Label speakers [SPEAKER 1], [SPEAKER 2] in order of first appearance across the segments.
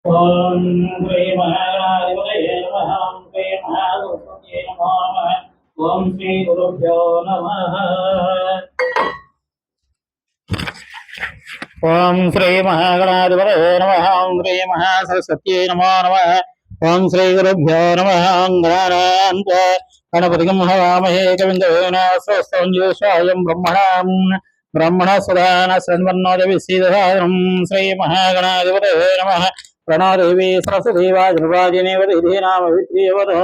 [SPEAKER 1] ओम श्री महागणाधिपतये नमः। ओम श्री महागणपतये नमः। ओम श्री गुरुभ्यो नमः। ओम श्री महागणाधिपतये नमः। ओम श्री महासरस्वत्यै नमो नमः। ओम श्री गुरुभ्यो नमः। गणानान्त्वा गणपतिं हवामहे कविं कवीनास्वस्तं ज्येष्ठायं ब्रह्मणस्पदान शृण्वन्नोतिभिः श्री महागणाधिपतये नमः। प्रणदेवी सरस्वती वाजनिर्वाजिनीवतिधीनामवित्रियवतः।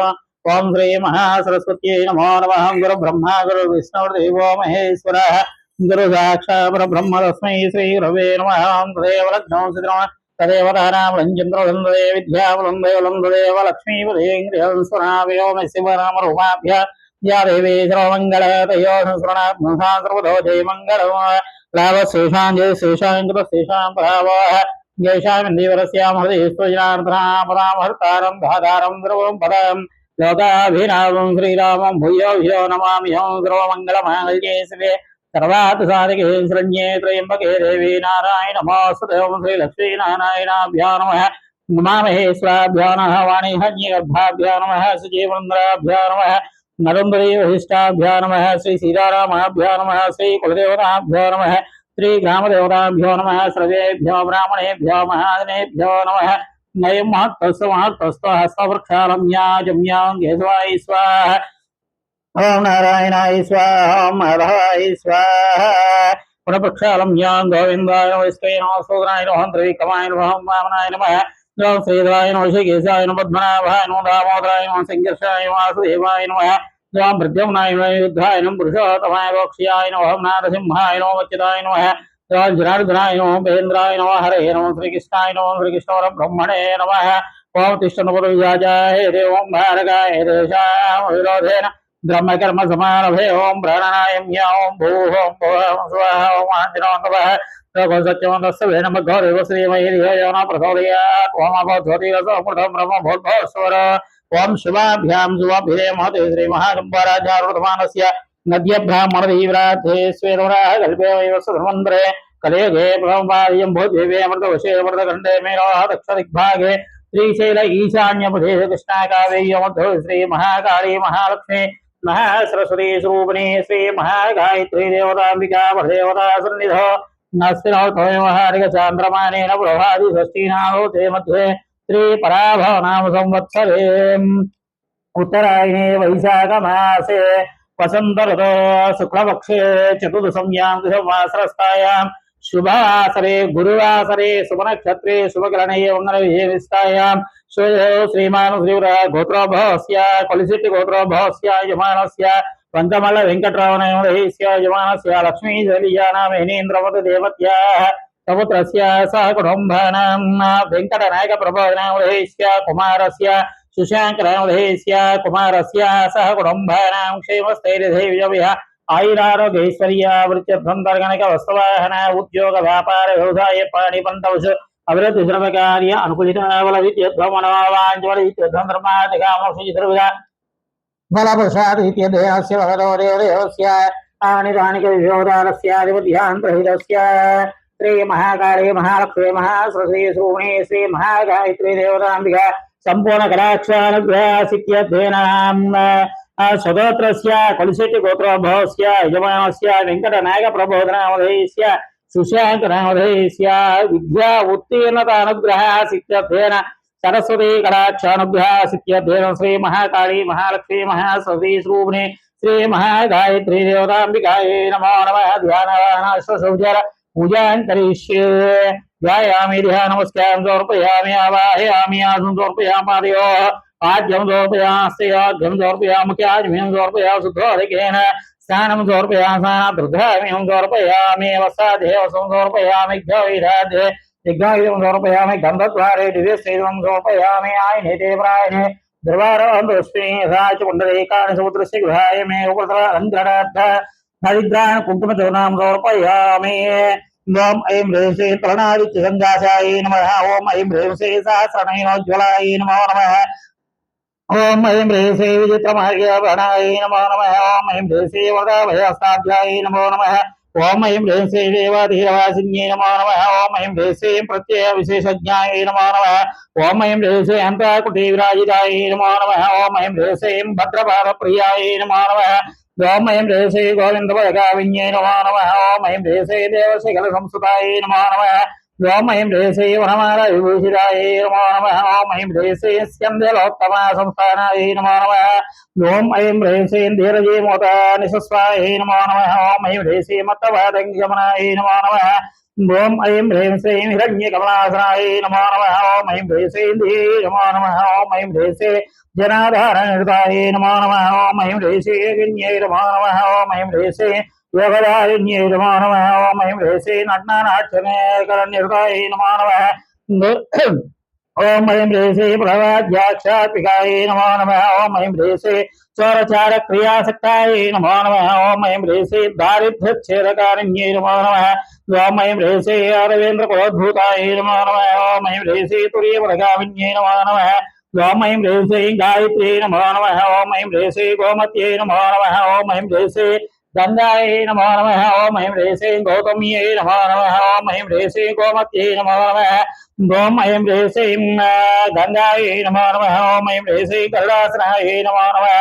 [SPEAKER 1] ओम श्री महासरस्वत्यै नमो नमः। गुरु ब्रह्मा गुरु विष्णुर्देवो महेश्वरः गुरु साक्षात् परब्रह्म तस्मै श्री गुरवे नमः। तदेव लग्नं सिद्धं तदेव तारामलञ्चन्द्रवन्दे विद्यावलन्दे लक्ष्मीपदेन्द्रियंस्वरावयोमि शिवनामरूपाभ्य या देवी सर्वमङ्गलतयो संस्मरणात्मसा सर्वतो जयमङ्गलम् लाभशेषां जयशेषां कृतशेषां परावः जयशामिन्दीवरस्यां हृदयस्त्वजनार्दनापरामहर्तारं धातारं द्रवं पदं लोकाभिरामं श्रीरामं भूयो भूयो नमाम्यहं सर्वमङ्गलमाङ्गल्ये शिवे सर्वात् साधिके शरण्ये त्र्यम्बके देवी नारायण नमोस्तुते। श्री लक्ष्मी नारायणाभ्यां नमः। उमामहेश्वराभ्यां नमः। वाणीहन्यगर्भाभ्यां नमः। सुजीवन्द्राभ्यां नमः। नरेन्द्री वशिष्ठाभ्यां नमः। श्री सीतारामाभ्यां नमः। श्री कुलदेवताभ्यो नमः। श्री ग्रामदेवताभ्यो नमः। सर्वेभ्यो ब्राह्मणेभ्यो महाजनेभ्यो नमः। नयं महत्तस्व हस्तवृक्षालम्या जम्यां केशवाय स्वाहा। ओम नारायणाय स्वाहा। ओम माधवाय स्वाहा। पुनःप्रक्षालम्यां गोविन्दाय नमः। विष्णवे नमः। सूदनाय नमः। त्रिविक्रमाय नमः। वामनाय नमः। ओम श्रीधराय नमः। ऋषिकेशाय नमः। पद्मनाभाय नमः। दामोदराय नमः। संकर्षाय नमः। वासुदेवाय नमः। ओम प्रद्युम्नाय नमः। युद्धाय नमः। पुरुषोत्तमाय वक्ष्याय नमः। नारसिंहाय नमः। वच्चिदाय नमः। ओम जनार्दनाय नमः। महेन्द्राय नमः। हरे नमः। श्रीकृष्णाय नमः। श्रीकृष्णपरब्रह्मणे नमः। ओम तिष्ठन्नपदविजाय देवं भारकाय देशां विरोधेन ब्रह्मकर्म समारभे। ओम प्राणायाम्य ओम भूः ओम भुवः स्वः ओम आञ्जनोन्नवः सत्यवन्तस्य नमः। गौरव श्रीमयी धियो न प्रचोदयात्। ओम अभवद्वतीरसमृतं ब्रह्म भूर्भुवस्सुर। ओम शिवाभ्यां शुभाभ्युदये महते श्रीमहागम्भराजारूढमानस्य नद्य ब्राह्मणदीव्राध्ये स्वेदवराः कल्पे वैवस्वधन्वन्तरे कलेगे ब्रह्मपार्यं भूद्देवे अमृतवशे अमृतखण्डे मेरोः दक्षदिग्भागे श्रीशैल ईशान्यपदे कृष्णाकावेयमध्यो श्री महाकाली महालक्ष्मी महासरस्वती स्वरूपिणी श्री महागायत्री देवतांबिका परदेवता सन्निधो नस्तिनोत्तमहारिकचान्द्रमानेन प्रभाति षष्ठीनाहोते मध्ये श्री पराभव नाम संवत्सरे उत्तरायणे वैशाख मासे वसंत ऋतो शुक्लपक्षे चतुर्दश्यां वासरस्तायां शुभासरे गुरुवासरे शुभनक्षत्रे शुभकरणे मंगलविजयविस्तायां श्रीमान् श्रीवरः गोत्रोद्भवस्य कलिसिट्टि गोत्रोद्भवस्य यजमानस्य पंचमल्ल वेंकटरामनयोदयस्य यजमानस्य लक्ष्मी जलियानामेनेन्द्रवत देवत्याः समुद्रस्य सह कुटुम्बानां वेंकटनायक प्रबोधनामोदयस्य कुमारस्य सुशांकरामोदयस्य कुमारस्य सह कुटुम्बानां क्षेमस्थैर्यधैर्यविः आयुरारोग्यैश्वर्यावृत्यर्थंतर्गणक वस्तुवाहन उद्योग व्यापार व्यवसाय पाणिपंतवश अभिवृद्धि सर्वकार्य अनुकूलितावल विद्युद्भ्रमणवाञ्चल विद्युद्धं धर्मादिकामोक्षितर्विदा बलप्रसाद इत्यध्ययनस्य भगवतोदेवस्य आनिदानिकविभोदारस्याधिपत्यान्तरहितस्य श्री महाकाली महालक्ष्मी महासरस्वती स्वरूपिणी श्री महागायत्री देवतांबिका संपूर्ण कलाक्षानुग्रहसिद्ध्यध्ययनाम् सदोत्रस्य कलिशेट्टि गोत्रोद्भवस्य यजमानस्य वेंकटनायक प्रबोधनामोदयस्य सुशांकनामोदयस्य विद्या उत्तीर्णतानुग्रहसिद्ध्यध्ययन सरस्वती कलाक्षानुग्रहसिद्ध्यध्ययन श्री महाकाली महालक्ष्मी महासरस्वती स्वरूपिणी श्री महागायत्री देवतांबिकायै नमो नमः। ध्यानाश्वसौचर पूजां करिष्ये। ध्यायामि ध्यानमस्कारं समर्पयामि आवाहयामि आसनं समर्पयामि पादयोः आद्यं समर्पयामि आद्यं समर्पयामि मुख्याज्यं समर्पयामि शुद्धोदकेन स्नानं समर्पयामि स्नानाद्रुधामिं समर्पयामि वस्त्रादेवसं समर्पयामि घ्यविराधे यज्ञायुधं समर्पयामि गन्धद्वारे दिव्यश्रीदं समर्पयामि आयने प्रायणे द्रवारोहन्तुष्टिः यथा च पुण्डरीकानि समुद्रस्य गृहाय मे उपतरालङ्करार्थ हरिद्रान् कुङ्कुमचूर्णं समर्पयामि। ओम ऐं ह्रीं श्रीं प्रणादित्यसङ्गासायै नमः। ओम ऐं ह्रीं श्रीं सहस्रनयनोज्ज्वलायै नमो नमः। ओम ऐं ह्रीं श्रीं विचित्रमार्गवर्णायै नमो नमः। ओम ऐं ह्रीं श्रीं वरदाभयहस्ताभ्यायै नमो नमः। ओम ऐं ह्रीं श्रीं देवाधीरवासिन्यै नमो नमः ओम ऐं ह्रीं श्रीं प्रत्यय विशेषज्ञायै नमो नमः ओम ऐं ह्रीं श्रीं अन्तःकुटीविराजितायै नमो नमः ओम ऐं ह्रीं श्रीं भद्रपादप्रियायै नमो नमः ओम ऐं ह्रीं श्रीं गोविन्दपदगामिन्यै नमो नमः ओम ऐं ह्रीं श्रीं देवशकलसंस्कृतायै नमो नमः ओम ऐं ह्रीं श्रीं वनमालाविभूषितायै नमो नमः ओम ऐं ह्रीं श्रीं स्कन्धलोत्तमासंस्थानायै नमो नमः ओम ऐं ह्रीं श्रीं धीरजीमोतानिसस्वायै नमो नमः ओम ऐं ह्रीं श्रीं मत्तवादङ्गमनायै नमो नमः ओम ऐं ह्रीं श्रीं हिरण्यकमलासनायै नमो नमः ओम ऐं ह्रीं श्रीं धीरे नमो नमः ओम ऐं ह्रीं श्रीं जनाधारणनिर्तायै नमो नमः ओम ऐं ह्रीं श्रीं विन्यै नमो नमः ओम ऐं ह्रीं श्रीं योगदारिण्यै नमो नमः ओम ऐं ह्रीं श्रीं नग्नानाट्यमेकरनिर्तायै नमो नमः ओम ऐं ह्रीं श्रीं प्रणवाध्याक्षात्मिकायै नमो नमः ओम ऐं ह्रीं श्रीं चौरचारक्रियासक्तायै नमो नमः ओम ऐं ह्रीं श्रीं दारिद्र्यच्छेदकारिण्यै नमो नमः ओम ऐं ह्रीं श्रीं अरविन्द्रकोद्भूतायै नमो नमः ओम ऐं ह्रीं श्रीं तुरीयप्रगामिन्यै नमो नमः ओम ऐं ह्रीं श्रीं गायत्र्यै नमो नमः ओम ऐं ह्रीं श्रीं गोमत्यै नमो नमः ओम ऐं ह्रीं श्रीं गंगायै नमो नमः ओम ऐं ह्रीं श्रीं गौतम्यै नमो नमः ओम ऐं ह्रीं श्रीं गोमत्यै नमो नमः ओम ऐं ह्रीं श्रीं गंगायै नमो नमः ओम ऐं ह्रीं श्रीं गरुडासनायै नमो नमः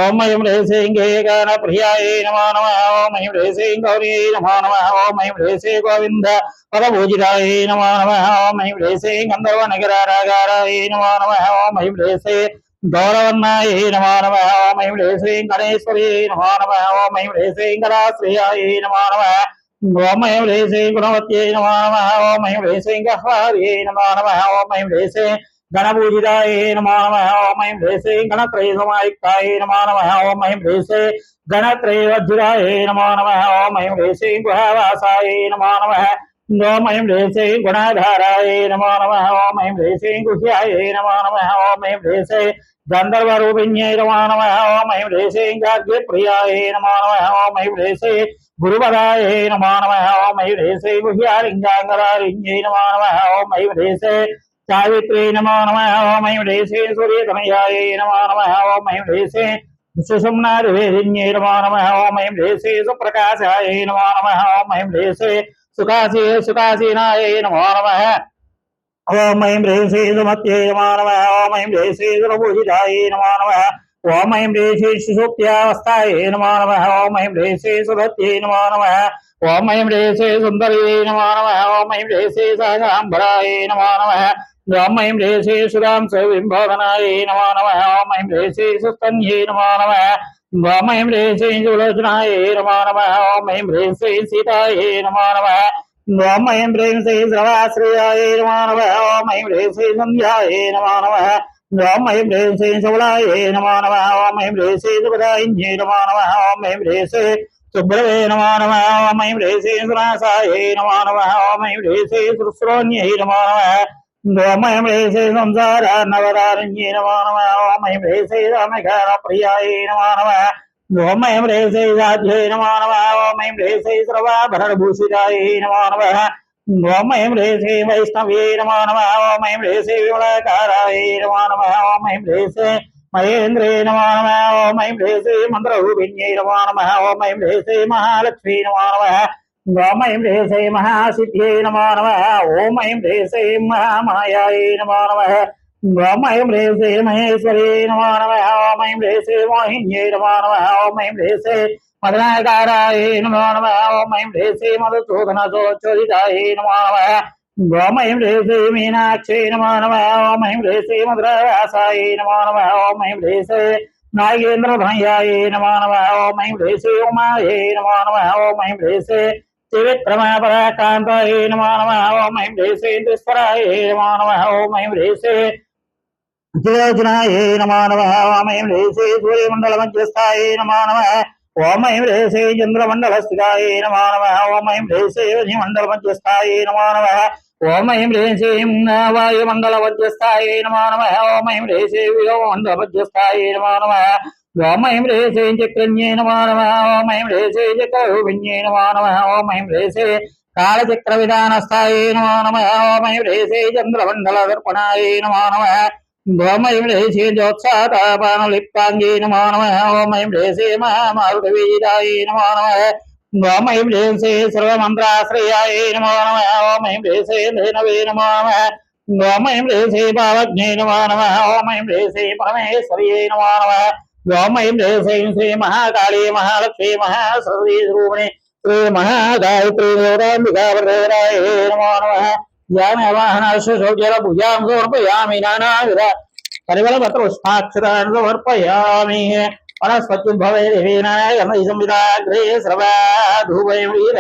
[SPEAKER 1] ओम ऐं ह्रीं श्रीं गेयगानप्रियायै नमो नमः ओम ऐं ह्रीं श्रीं गौर्यै नमो नमः ओम ऐं ह्रीं श्रीं गोविन्द पदपूजितायै नमो नमः ओम ऐं ह्रीं श्रीं गन्धर्वनगरागारायै नमो नमः ओम ऐं ह्रीं श्रीं गौरवन्नायै नमो नमः ओम ऐं ह्रीं श्रीं गणेश्वर्यै नमो नमः ओम ऐं ह्रीं श्रीं गणाश्रयायै नमो नमः ओम ऐं ह्रीं श्रीं गुणवत्यै नमो नमः ओम ऐं ह्रीं श्रीं गह्वार्यै नमो नमः ओम ऐं ह्रीं श्रीं गणपूजितायै नमो नमः ओम ऐं ह्रीं श्रीं गणत्रयसमायुक्तायै नमो नमः ओम ऐं ह्रीं श्रीं गणत्रयवज्रायै नमो नमः ओम ऐं ह्रीं श्रीं गुहावासायै नमो नमः ओम ऐं ह्रीं श्रीं गुणाधारायै नमो नमः ओम ऐं ह्रीं श्रीं गुह्यायै नमो नमः ओम ऐं ह्रीं श्रीं गंधर्वरूपिण्यै नमो नमः ओम ऐं ह्रीं श्रीं गार्ग्यप्रियायै नमो नमः ओम ऐं ह्रीं श्रीं गुरुपदायै नमो नमः ओम ऐं ह्रीं श्रीं गुह्यालिङ्गाङ्गरालिङ्ग्यै नमो नमः ओम ऐं ह्रीं श्रीं सावित्र्यै नमो नमः ओम ऐं ह्रीं श्रीं सूर्यतनयायै नमो नमः ओम ऐं ह्रीं श्रीं सुषुम्नादिवेदिन्यै नमो नमः ओम ऐं ह्रीं श्रीं सुप्रकाशायै नमो नमः ओम ऐं ह्रीं श्रीं सुकासीनायै नमो नमः ओम ऐं ह्रीं श्रीं सुमत्यै नमो नमः ओम ऐं ह्रीं श्रीं सुरपूजितायै नमो नमः ओम ऐं ह्रीं श्रीं सुषुप्त्यावस्थायै नमो नमः ओम ऐं ह्रीं श्रीं सुधत्यै नमो नमः ओम ऐं ह्रीं श्रीं सुन्दर्यै नमो नमः ओम ऐं ह्रीं श्रीं सहजाम्बरायै नमो नमः ओम ऐं ह्रीं श्रीं सुरां सुविम्बोधनायै नमो नमः ओम ऐं ह्रीं श्रीं सुस्तन्यै नमो नमः ओम ऐं ह्रीं श्रीं सुलोचनायै नमो नमः ओम ऐं ह्रीं श्रीं सीतायै नमो नमः ओम ऐं ह्रीं श्रीं सर्वाश्रयायै नमो नमः ओम ऐं ह्रीं श्रीं सन्ध्यायै नमो नमः ओम ऐं ह्रीं श्रीं सबलायै नमो नमः ओम ऐं ह्रीं श्रीं सुखदायिन्यै नमो नमः ओम ऐं ह्रीं श्रीं सुब्रवे नमो नमः ओम ऐं ह्रीं श्रीं सुनासायै नमो नमः ओम ऐं ह्रीं श्रीं सुश्रोण्यै नमो नमः ओम ऐं ह्रीं श्रीं संसारार्णवदारिण्यै नमो नमः ओम ऐं ह्रीं श्रीं रामघानप्रियायै नमो नमः ओम ऐं ह्रीं श्रीं साध्यै नमो नमः ओम ऐं ह्रीं श्रीं सर्वाभरणभूषितायै नमो नमः ओम ऐं ह्रीं श्रीं वैष्णव्यै नमो नमः ओम ऐं ह्रीं श्रीं विमलाकारायै नमो नमः ओम ऐं ह्रीं श्रीं महेन्द्रे नमो नमः ओम ऐं ह्रीं श्रीं मन्त्ररूपिण्यै नमो नमः ओम ऐं ह्रीं श्रीं महालक्ष्मी नमो नमः ओम ऐं ह्रीं श्रीं महासिद्ध्यै नमो नमः ओम ऐं ह्रीं श्रीं महामायायै नमो नमः ओम ऐं ह्रीं श्रीं महेश्वर्यै नमो नमः ओम ऐं ह्रीं श्रीं मोहिन्यै नमो नमः ओम ऐं ह्रीं श्रीं मदनाकारायै नमो नमः ओम ऐं ह्रीं श्रीं मधुसूदनसोच्चोदितायै नमो नमः ओम ऐं ह्रीं श्रीं मीनाक्षै नमो नमः ओम ऐं ह्रीं श्रीं मधुरवासायै नमो नमः ओम ऐं ह्रीं श्रीं नागेन्द्रधनयायै नमो नमः ओम ऐं ह्रीं श्रीं उमायै नमो नमः ओम ऐं ह्रीं श्रीं त्रिविक्रमपराकान्तायै नमो नमः ओम ऐं ह्रीं श्रीं दुष्करायै नमो नमः ओम ऐं ह्रीं श्रीं ज्योत्स्नायै नमो नमः ओम ऐं ह्रीं श्रीं सूर्यमण्डलमध्यस्थायै नमो नमः ओम ऐं ह्रीं श्रीं चन्द्रमण्डलस्थितायै नमो नमः ओम ऐं ह्रीं श्रीं वह्निमण्डलमध्यस्थायै नमो नमः ओम ऐं ह्रीं श्रीं वायुमण्डलमध्यस्थायै नमो नमः ओम ऐं ह्रीं श्रीं व्योममण्डलमध्यस्थायै नमो नमः ओम ऐं ह्रीं श्रीं चक्रन्यै नमो नमः ओम ऐं ह्रीं श्रीं चक्ररूपिण्यै नमो नमः ओम ऐं ह्रीं श्रीं कालचक्रविधानस्थायै नमो नमः ओम ऐं ह्रीं श्रीं चन्द्रमण्डलदर्पणायै नमो नमः ओम ऐं ह्रीं श्रीं ज्योत्सातापानलिप्ताङ्गे नमो नमः ओम ऐं ह्रीं श्रीं महामारुतवीजितायै नमो नमः ఓం ఐం హ్రీం శ్రీ సర్వమంత్రాశ్రయాయ నమో నమః ఓం ఐం హ్రీం శ్రీ ధేనవే నమో నమః ఓం ఐం హ్రీం శ్రీ భావజ్ఞే నమో నమః ఓం ఐం హ్రీం శ్రీ పరమేశ్వర్యై నమో నమః ఓం ఐం హ్రీం శ్రీం శ్రీ మహాకాళీ మహాలక్ష్మీ మహాసరస్వతీ స్వరూపిణి శ్రీ మహాగాయత్రీ దేవతాంబికా వరదేవతాయ నమో నమః జ్ఞానవాహనాశోజల పూజాం సమర్పయామి నానావిధ పరిమళపత్ర పుష్పాక్షరాన్ని సమర్పయామి వనస్పత్యుద్భవే దేవీ నారాయణ సంవిధాగ్రే సర్వా ధూవై